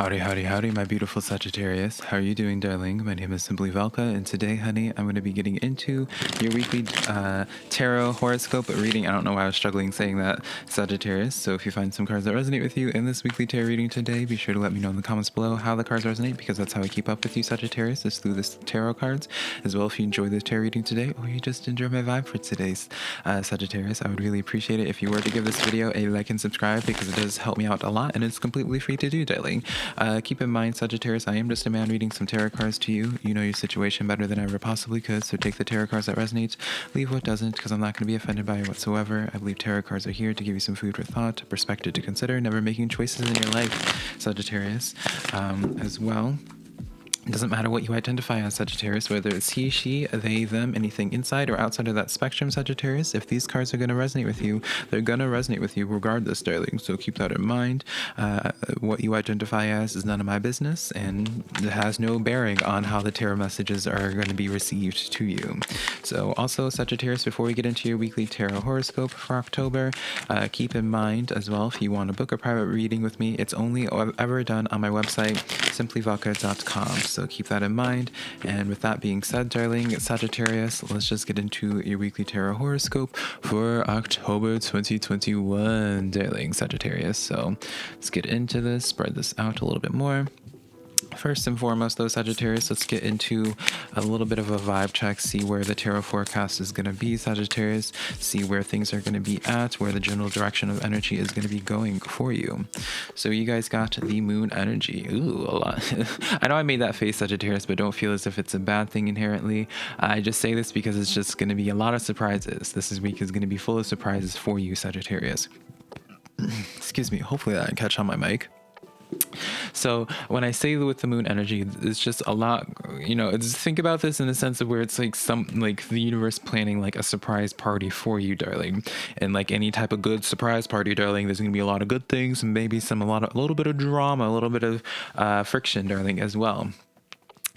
Howdy, howdy, howdy, my beautiful Sagittarius. How are you doing, darling? My name is SimplyVelca, and today, honey, I'm going to be getting into your weekly tarot horoscope reading. I don't know why I was struggling saying that, Sagittarius. So if you find some cards that resonate with you in this weekly tarot reading today, be sure to let me know in the comments below how the cards resonate, because that's how I keep up with you, Sagittarius, is through this tarot cards. As well, if you enjoy this tarot reading today, or you just enjoy my vibe for today's Sagittarius, I would really appreciate it if you were to give this video a like and subscribe, because it does help me out a lot, and it's completely free to do, darling. Keep in mind, Sagittarius, I am just a man reading some tarot cards to you. You know your situation better than I ever possibly could, so take the tarot cards that resonate, leave what doesn't, because I'm not going to be offended by it whatsoever. I believe tarot cards are here to give you some food for thought, perspective to consider, never making choices in your life, Sagittarius, as well. It doesn't matter what you identify as, Sagittarius, whether it's he, she, they, them, anything inside or outside of that spectrum, Sagittarius. If these cards are going to resonate with you, they're going to resonate with you regardless, darling. So keep that in mind. What you identify as is none of my business, and it has no bearing on how the tarot messages are going to be received to you. So also, Sagittarius, before we get into your weekly tarot horoscope for October, keep in mind as well, if you want to book a private reading with me, it's only ever done on my website, SimplyVelca.com. So keep that in mind. And with that being said, darling Sagittarius, let's just get into your weekly tarot horoscope for October 2021, darling Sagittarius. So let's get into this, spread this out a little bit more. First and foremost, though, Sagittarius, let's get into a little bit of a vibe check, see where the tarot forecast is going to be, Sagittarius, see where things are going to be at, where the general direction of energy is going to be going for you. So you guys got the moon energy. Ooh, a lot. I know I made that face, Sagittarius, but don't feel as if it's a bad thing inherently. I just say this because it's just going to be a lot of surprises. This week is going to be full of surprises for you, Sagittarius. Excuse me. Hopefully that didn't catch on my mic. So when I say with the moon energy, it's just a lot, it's, think about this in the sense of where it's like the universe planning like a surprise party for you, darling. And like any type of good surprise party, darling, there's gonna be a lot of good things and maybe a little bit of drama, a little bit of friction, darling, as well.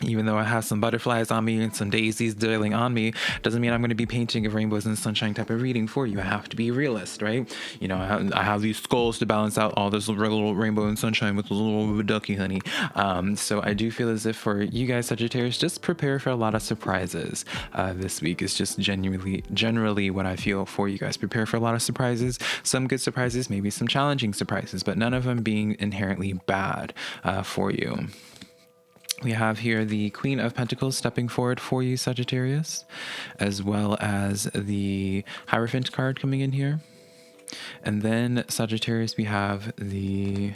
Even though I have some butterflies on me and some daisies darling on me, doesn't mean I'm going to be painting a rainbows and sunshine type of reading for you. I have to be a realist, right? I have these skulls to balance out all this little rainbow and sunshine with a little ducky, honey. So I do feel as if for you guys, Sagittarius, just prepare for a lot of surprises. This week is just generally what I feel for you guys. Prepare for a lot of surprises, some good surprises, maybe some challenging surprises, but none of them being inherently bad for you. We have here the Queen of Pentacles stepping forward for you, Sagittarius, as well as the Hierophant card coming in here. And then, Sagittarius, we have I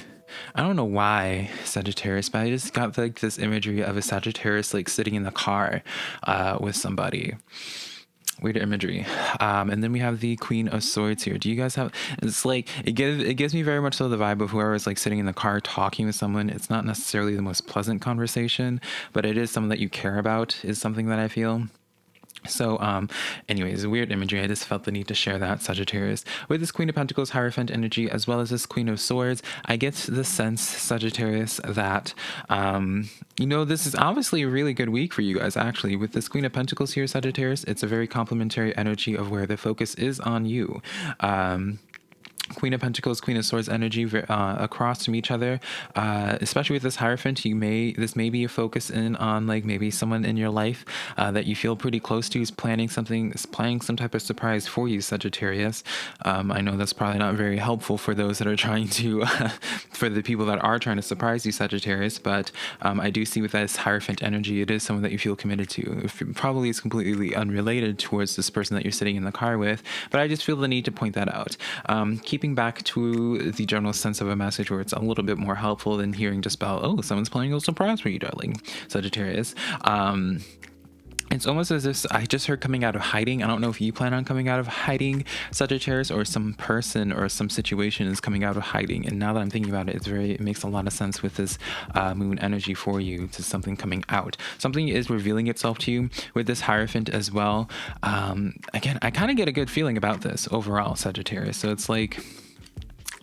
don't know why, Sagittarius, but I just got like this imagery of a Sagittarius like sitting in the car with somebody. Weird imagery. And then we have the Queen of Swords here. Do you guys have, it's like, it gives me very much so the vibe of whoever is like sitting in the car talking with someone. It's not necessarily the most pleasant conversation, but it is someone that you care about, is something that I feel. So anyways, weird imagery. I just felt the need to share that, Sagittarius. With this Queen of Pentacles Hierophant energy, as well as this Queen of Swords, I get the sense, Sagittarius, that this is obviously a really good week for you guys, actually. With this Queen of Pentacles here, Sagittarius, it's a very complementary energy of where the focus is on you. Queen of Pentacles, Queen of Swords energy across from each other, especially with this Hierophant. This may be a focus in on like maybe someone in your life that you feel pretty close to is planning some type of surprise for you, Sagittarius. I know that's probably not very helpful for those that are trying to for the people that are trying to surprise you, Sagittarius, but I do see with this Hierophant energy, it is someone that you feel committed to. Probably is completely unrelated towards this person that you're sitting in the car with, but I just feel the need to point that out. Keeping back to the general sense of a message where it's a little bit more helpful than hearing just about, oh, someone's planning a surprise for you, darling, Sagittarius. It's almost as if I just heard coming out of hiding. I don't know if you plan on coming out of hiding, Sagittarius, or some person or some situation is coming out of hiding. And now that I'm thinking about it, it makes a lot of sense with this moon energy for you, to something coming out. Something is revealing itself to you with this Hierophant as well. Again, I kind of get a good feeling about this overall, Sagittarius. So it's like,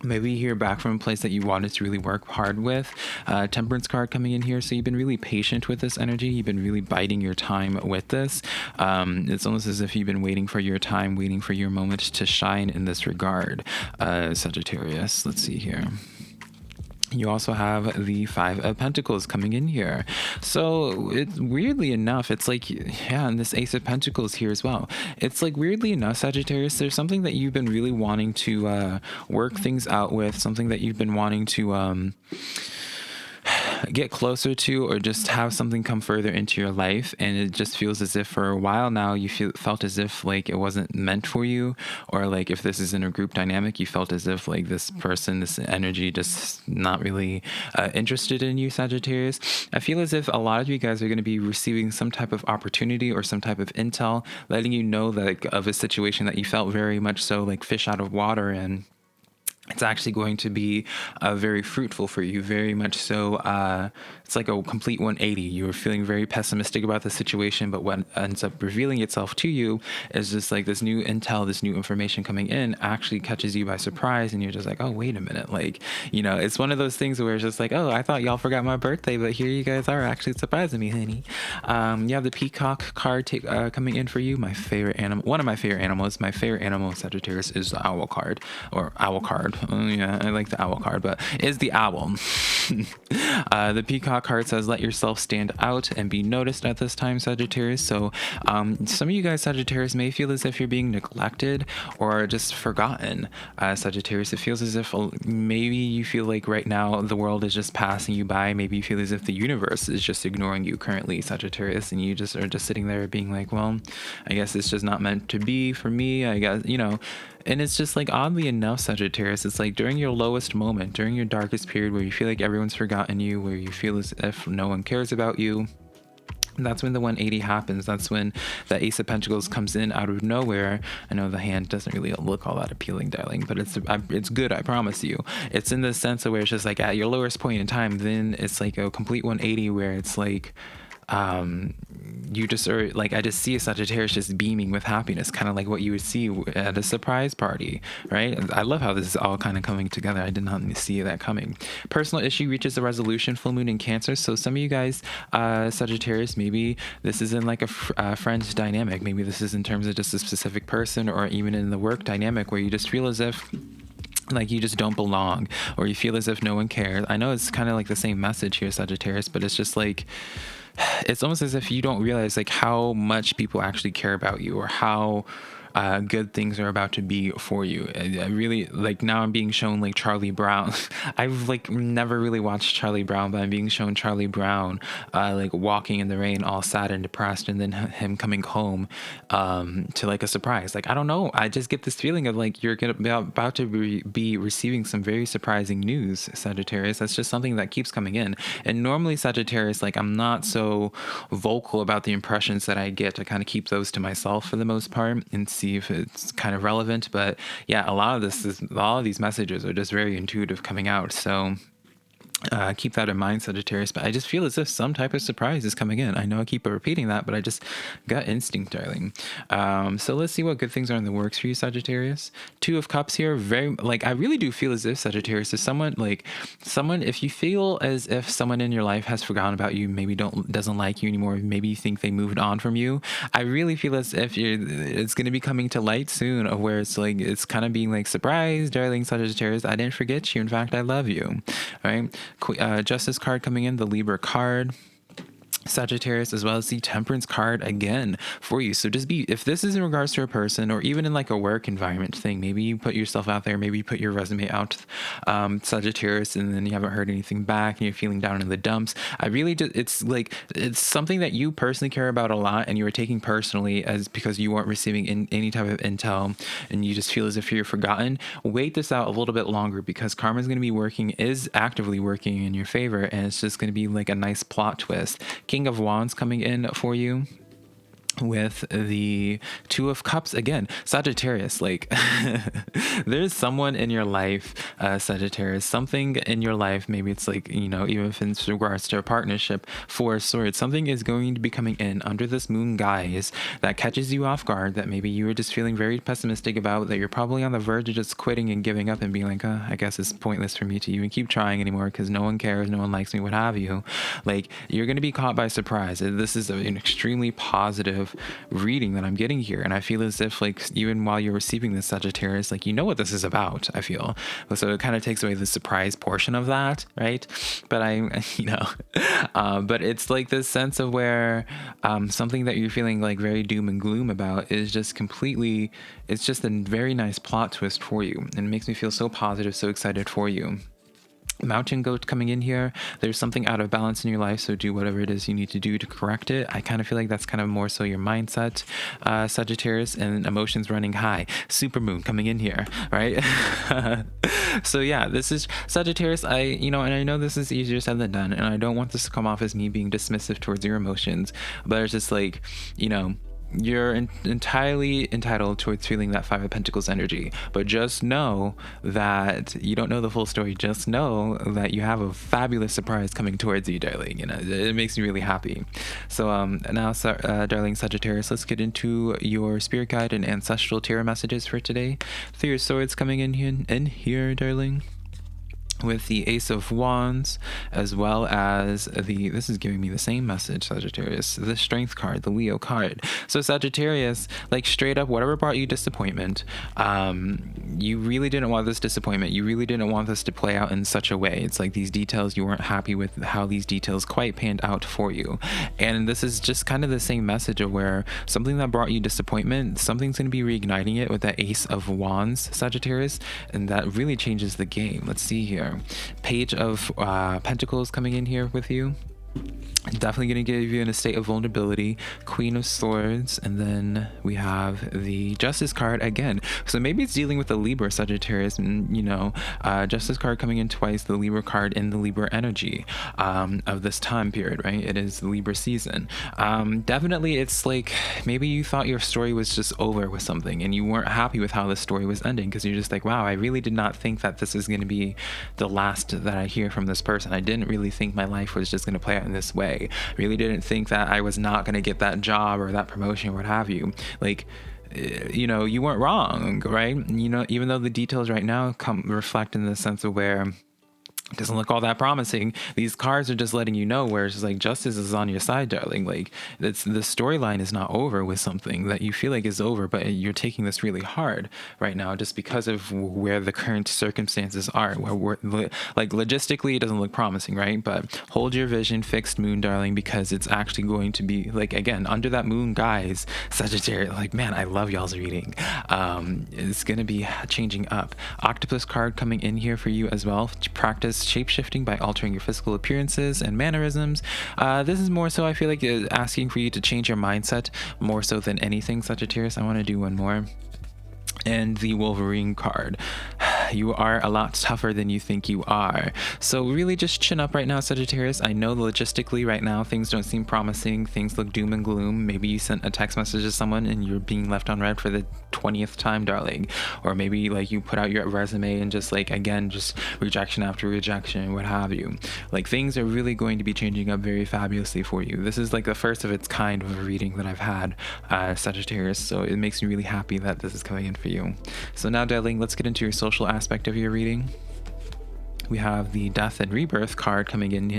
maybe you hear back from a place that you wanted to really work hard with. Temperance card coming in here. So you've been really patient with this energy. You've been really biding your time with this. It's almost as if you've been waiting for your time, waiting for your moment to shine in this regard, Sagittarius. Let's see here. You also have the Five of Pentacles coming in here. So it's weirdly enough, it's like, yeah, and this Ace of Pentacles here as well. It's like, weirdly enough, Sagittarius, there's something that you've been really wanting to work things out with, something that you've been wanting to get closer to, or just have something come further into your life, and it just feels as if for a while now you felt as if like it wasn't meant for you, or like if this is in a group dynamic, you felt as if like this person, this energy, just not really interested in you, Sagittarius. I feel as if a lot of you guys are going to be receiving some type of opportunity or some type of intel letting you know that like, of a situation that you felt very much so like fish out of water, and it's actually going to be very fruitful for you, very much so. It's like a complete 180. You were feeling very pessimistic about the situation, but what ends up revealing itself to you is just like this new intel, this new information coming in actually catches you by surprise, and you're just like, oh, wait a minute. Like, you know, it's one of those things where it's just like, oh, I thought y'all forgot my birthday, but here you guys are actually surprising me, honey. You have the Peacock card coming in for you. My favorite animal, one of my favorite animals. My favorite animal, Sagittarius, is the owl card, or owl card. Yeah, I like the owl card, but is the owl. The Peacock card says, let yourself stand out and be noticed at this time, Sagittarius. So some of you guys, Sagittarius, may feel as if you're being neglected or just forgotten, Sagittarius. It feels as if maybe you feel like right now the world is just passing you by. Maybe you feel as if the universe is just ignoring you currently, Sagittarius, and you just are just sitting there being like, well, I guess it's just not meant to be for me, I guess, you know. And it's just like, oddly enough, Sagittarius, it's like during your lowest moment, during your darkest period where you feel like everyone's forgotten you, where you feel as if no one cares about you, that's when the 180 happens. That's when the Ace of Pentacles comes in out of nowhere. I know the hand doesn't really look all that appealing, darling, but it's good, I promise you. It's in the sense of where it's just like at your lowest point in time, then it's like a complete 180 where it's like, you just are like, I just see a Sagittarius just beaming with happiness, kind of like what you would see at a surprise party, right? I love how this is all kind of coming together. I did not see that coming. Personal issue reaches a resolution, full moon in Cancer. So some of you guys, Sagittarius, maybe this is in like a friend dynamic. Maybe this is in terms of just a specific person, or even in the work dynamic where you just feel as if like you just don't belong, or you feel as if no one cares. I know it's kind of like the same message here, Sagittarius, but it's just like, it's almost as if you don't realize like how much people actually care about you, or how good things are about to be for you. I really like, now I'm being shown like Charlie Brown. I've like never really watched Charlie Brown, but I'm being shown Charlie Brown like walking in the rain all sad and depressed, and then him coming home to like a surprise. Like, I don't know, I just get this feeling of like you're gonna be about to be receiving some very surprising news, Sagittarius. That's just something that keeps coming in. And normally, Sagittarius, like, I'm not so vocal about the impressions that I get. I kind of keep those to myself for the most part and see if it's kind of relevant. But yeah, a lot of these messages are just very intuitive coming out. So keep that in mind, Sagittarius. But I just feel as if some type of surprise is coming in. I know I keep repeating that, but I just got instinct, darling. So let's see what good things are in the works for you, Sagittarius. Two of Cups here. Very, like, I really do feel as if, Sagittarius, is someone, if you feel as if someone in your life has forgotten about you, maybe doesn't like you anymore, maybe you think they moved on from you, I really feel as if it's going to be coming to light soon, of where it's like, it's kind of being like, surprise, darling Sagittarius, I didn't forget you. In fact, I love you. All right. Justice card coming in, the Libra card, Sagittarius, as well as the Temperance card again for you. So just be, if this is in regards to a person, or even in like a work environment thing, maybe you put yourself out there, maybe you put your resume out, Sagittarius, and then you haven't heard anything back and you're feeling down in the dumps. I really just, it's something that you personally care about a lot, and you are taking personally as because you weren't receiving any type of intel, and you just feel as if you're forgotten. Wait this out a little bit longer, because karma is going to be actively working in your favor, and it's just going to be like a nice plot twist. King of Wands coming in for you with the Two of Cups again, Sagittarius. Like, there's someone in your life, Sagittarius, something in your life, maybe it's like, you know, even if it's regards to a partnership, Four of Swords, something is going to be coming in under this moon guise that catches you off guard, that maybe you were just feeling very pessimistic about, that you're probably on the verge of just quitting and giving up and being like, I guess it's pointless for me to even keep trying anymore because no one cares, no one likes me, what have you. Like, you're going to be caught by surprise. This is an extremely positive of reading that I'm getting here. And I feel as if like even while you're receiving this Sagittarius, like you know what this is about, I feel. So it kind of takes away the surprise portion of that, right? But but it's like this sense of where something that you're feeling like very doom and gloom about is just completely, it's just a very nice plot twist for you. And it makes me feel so positive, so excited for you. Mountain goat coming in here. There's something out of balance in your life, so do whatever it is you need to do to correct it. I kind of feel like that's kind of more so your mindset, Sagittarius, and emotions running high. Super moon coming in here, right? So yeah, this is Sagittarius. And I know this is easier said than done, and I don't want this to come off as me being dismissive towards your emotions, but it's just like, you're entirely entitled towards feeling that Five of Pentacles energy, but just know that you don't know the full story. Just know that you have a fabulous surprise coming towards you, darling. It makes me really happy. So now, darling Sagittarius, let's get into your spirit guide and ancestral tarot messages for today. Three of Swords coming in here, darling, with the Ace of Wands, as well as this is giving me the same message, Sagittarius, the Strength card, the Leo card. So Sagittarius, like straight up, whatever brought you disappointment, you really didn't want this disappointment. You really didn't want this to play out in such a way. It's like these details, you weren't happy with how these details quite panned out for you. And this is just kind of the same message of where something that brought you disappointment, something's going to be reigniting it with that Ace of Wands, Sagittarius, and that really changes the game. Let's see here. Page of Pentacles coming in here with you. Definitely going to give you in a state of vulnerability. Queen of Swords, and then we have the Justice card again. So maybe it's dealing with the Libra, Sagittarius, and Justice card coming in twice, the Libra card in the Libra energy of this time period, right? It is the Libra season. Definitely it's like maybe you thought your story was just over with something and you weren't happy with how the story was ending, because you're just like, wow, I really did not think that this is going to be the last that I hear from this person. I didn't really think my life was just going to play out in this way. Really didn't think that I was not going to get that job or that promotion or what have you. Like, you weren't wrong, right? Even though the details right now reflect in the sense of where it doesn't look all that promising, these cards are just letting you know where it's just like justice is on your side, darling. Like the storyline is not over with something that you feel like is over, but you're taking this really hard right now just because of where the current circumstances are, where like logistically it doesn't look promising, right? But hold your vision, fixed moon, darling, because it's actually going to be like, again, under that moon guise, Sagittarius, like, man, I love y'all's reading. It's going to be changing up. Octopus card coming in here for you as well. Practice shape-shifting by altering your physical appearances and mannerisms. This is more so, I feel like, asking for you to change your mindset more so than anything, Sagittarius. I want to do one more. And the Wolverine card. You are a lot tougher than you think you are. So really just chin up right now, Sagittarius. I know logistically right now things don't seem promising. Things look doom and gloom. Maybe you sent a text message to someone and you're being left on read for the 20th time, darling. Or maybe like you put out your resume and just like, again, just rejection after rejection, what have you. Like things are really going to be changing up very fabulously for you. This is like the first of its kind of a reading that I've had, Sagittarius. So it makes me really happy that this is coming in for you. So now, darling, let's get into your social aspect of your reading. We have the Death and Rebirth card coming in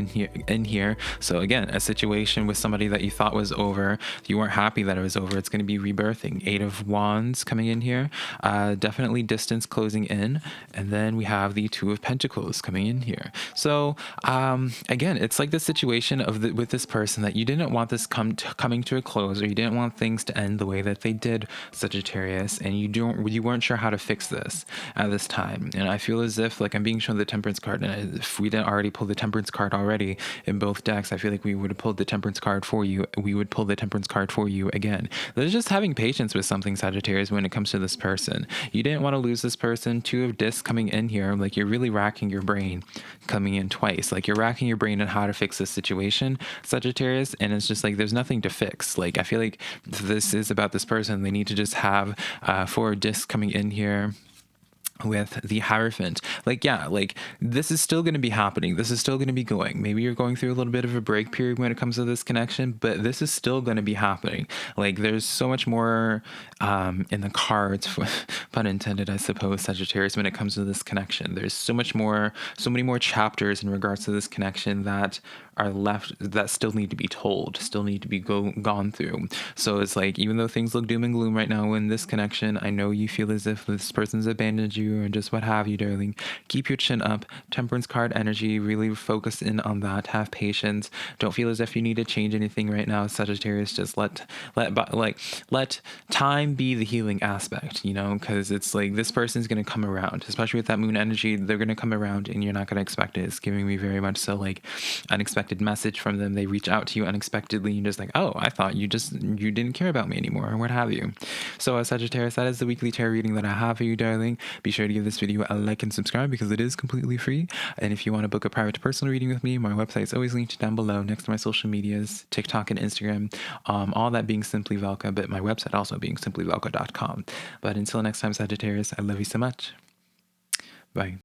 here. So again, a situation with somebody that you thought was over. You weren't happy that it was over. It's going to be rebirthing. Eight of Wands coming in here. Definitely distance closing in. And then we have the Two of Pentacles coming in here. So again, it's like the situation with this person that you didn't want this coming to a close, or you didn't want things to end the way that they did, Sagittarius, and you weren't sure how to fix this at this time. And I feel as if like I'm being shown the Temperance card, and if we didn't already pull the Temperance card already in both decks, I feel like we would have pulled the Temperance card for you. We would pull the Temperance card for you again. There's just having patience with something, Sagittarius, when it comes to this person. You didn't want to lose this person. Two of Discs coming in here, like you're really racking your brain, coming in twice. Like you're racking your brain on how to fix this situation, Sagittarius, and it's just like there's nothing to fix. Like I feel like this is about this person. They need to just have Four of Discs coming in here. with the Hierophant. Like, yeah, like this is still going to be happening. This is still going to be going. Maybe you're going through a little bit of a break period when it comes to this connection, but this is still going to be happening. Like, there's so much more in the cards, pun intended, I suppose, Sagittarius, when it comes to this connection. There's so much more, so many more chapters in regards to this connection that are left, that still need to be told, still need to be gone through. So it's like, even though things look doom and gloom right now in this connection, I know you feel as if this person's abandoned you or just what have you, darling. Keep your chin up. Temperance card energy, really focus in on that. Have patience. Don't feel as if you need to change anything right now, Sagittarius. Just let time be the healing aspect, you know, because it's like this person's gonna come around, especially with that moon energy. They're gonna come around and you're not gonna expect it. It's giving me very much so like unexpected message from them. They reach out to you unexpectedly. You're just like, oh, I thought you didn't care about me anymore, or what have you. So Sagittarius, that is the weekly tarot reading that I have for you, darling. Be sure to give this video a like and subscribe because it is completely free. And if you want to book a private personal reading with me, my website is always linked down below next to my social medias, TikTok and Instagram, all that being SimplyVelca, but my website also being SimplyVelca.com. But until next time, Sagittarius, I love you so much. Bye.